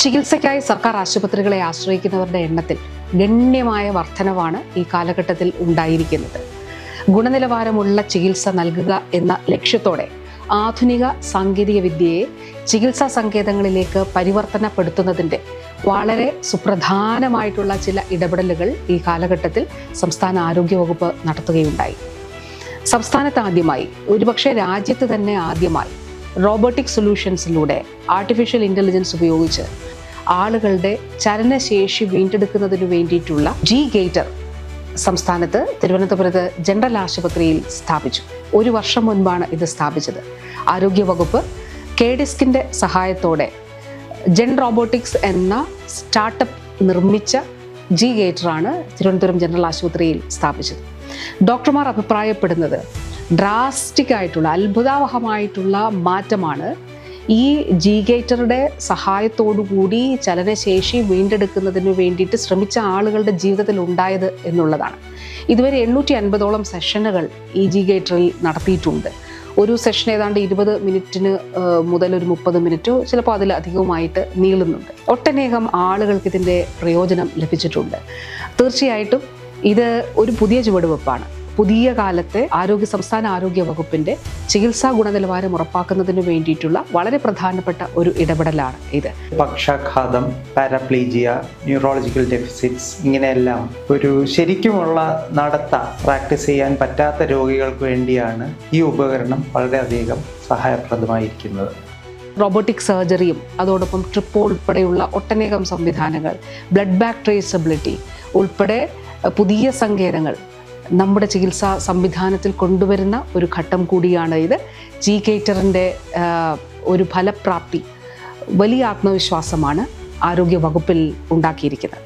ചികിത്സയ്ക്കായി സർക്കാർ ആശുപത്രികളെ ആശ്രയിക്കുന്നവരുടെ എണ്ണത്തിൽ ഗണ്യമായ വർധനവാണ് ഈ കാലഘട്ടത്തിൽ ഉണ്ടായിരിക്കുന്നത്. ഗുണനിലവാരമുള്ള ചികിത്സ നൽകുക എന്ന ലക്ഷ്യത്തോടെ ആധുനിക സാങ്കേതിക വിദ്യയെ ചികിത്സാ സങ്കേതങ്ങളിലേക്ക് പരിവർത്തനപ്പെടുത്തുന്നതിൻ്റെ വളരെ സുപ്രധാനമായിട്ടുള്ള ചില ഇടപെടലുകൾ ഈ കാലഘട്ടത്തിൽ സംസ്ഥാന ആരോഗ്യവകുപ്പ് നടത്തുകയുണ്ടായി. സംസ്ഥാനത്ത് ആദ്യമായി, ഒരുപക്ഷെ രാജ്യത്ത് തന്നെ ആദ്യമായി, റോബോട്ടിക് സൊല്യൂഷൻസിലൂടെ ആർട്ടിഫിഷ്യൽ ഇൻ്റലിജൻസ് ഉപയോഗിച്ച് ആളുകളുടെ ചലനശേഷി വീണ്ടെടുക്കുന്നതിന് വേണ്ടിയിട്ടുള്ള G-Gator സംസ്ഥാനത്ത് തിരുവനന്തപുരത്ത് ജനറൽ ആശുപത്രിയിൽ സ്ഥാപിച്ചു. 1 വർഷം മുൻപാണ് ഇത് സ്ഥാപിച്ചത്. ആരോഗ്യവകുപ്പ് KDISCിൻ്റെ സഹായത്തോടെ ജെൻ റോബോട്ടിക്സ് എന്ന സ്റ്റാർട്ടപ്പ് നിർമ്മിച്ച G-Gator തിരുവനന്തപുരം ജനറൽ ആശുപത്രിയിൽ സ്ഥാപിച്ചത്. ഡോക്ടർമാർ അഭിപ്രായപ്പെടുന്നത് ഡ്രാസ്റ്റിക് ആയിട്ടുള്ള, അത്ഭുതാവഹമായിട്ടുള്ള മാറ്റമാണ് ഈ G-Gatorയുടെ സഹായത്തോടുകൂടി ചലനശേഷി വീണ്ടെടുക്കുന്നതിന് വേണ്ടിയിട്ട് ശ്രമിച്ച ആളുകളുടെ ജീവിതത്തിൽ ഉണ്ടായത് എന്നുള്ളതാണ്. ഇതുവരെ 850ഓളം സെഷനുകൾ ഈ G-Gatorൽ നടത്തിയിട്ടുണ്ട്. ഒരു സെഷൻ ഏതാണ്ട് 20 മിനിറ്റിന് മുതൽ ഒരു 30 മിനിറ്റോ ചിലപ്പോൾ അതിലധികവുമായിട്ട് നീളുന്നുണ്ട്. ഒട്ടനേകം ആളുകൾക്ക് ഇതിൻ്റെ പ്രയോജനം ലഭിച്ചിട്ടുണ്ട്. തീർച്ചയായിട്ടും ഇത് ഒരു പുതിയ ചുവടുവെപ്പാണ്. പുതിയ കാലത്തെ സംസ്ഥാന ആരോഗ്യ വകുപ്പിൻ്റെ ചികിത്സാ ഗുണനിലവാരം ഉറപ്പാക്കുന്നതിന് വേണ്ടിയിട്ടുള്ള വളരെ പ്രധാനപ്പെട്ട ഒരു ഇടപെടലാണ് ഇത്. പക്ഷാഘാതം, പാരാപ്ലീജിയ, ന്യൂറോളജിക്കൽ ഡെഫിസിറ്റ്സ്, ഇങ്ങനെയെല്ലാം ഒരു ശരിക്കുമുള്ള പ്രാക്ടീസ് ചെയ്യാൻ പറ്റാത്ത രോഗികൾക്ക് വേണ്ടിയാണ് ഈ ഉപകരണം വളരെയധികം സഹായപ്രദമായിരിക്കുന്നത്. റോബോട്ടിക് സർജറിയും അതോടൊപ്പം ട്രിപ്പോ ഉൾപ്പെടെയുള്ള ഒട്ടനേകം സംവിധാനങ്ങൾ, ബ്ലഡ് ബാങ്ക് ട്രേസബിലിറ്റി ഉൾപ്പെടെ പുതിയ സങ്കേതങ്ങൾ നമ്മുടെ ചികിത്സാ സംവിധാനത്തിൽ കൊണ്ടുവരുന്ന ഒരു ഘട്ടം കൂടിയാണ് ഇത്. G-Gatorൻ്റെ ഒരു ഫലപ്രാപ്തി വലിയ ആത്മവിശ്വാസമാണ് ആരോഗ്യ വകുപ്പിൽ ഉണ്ടാക്കിയിരിക്കുന്നത്.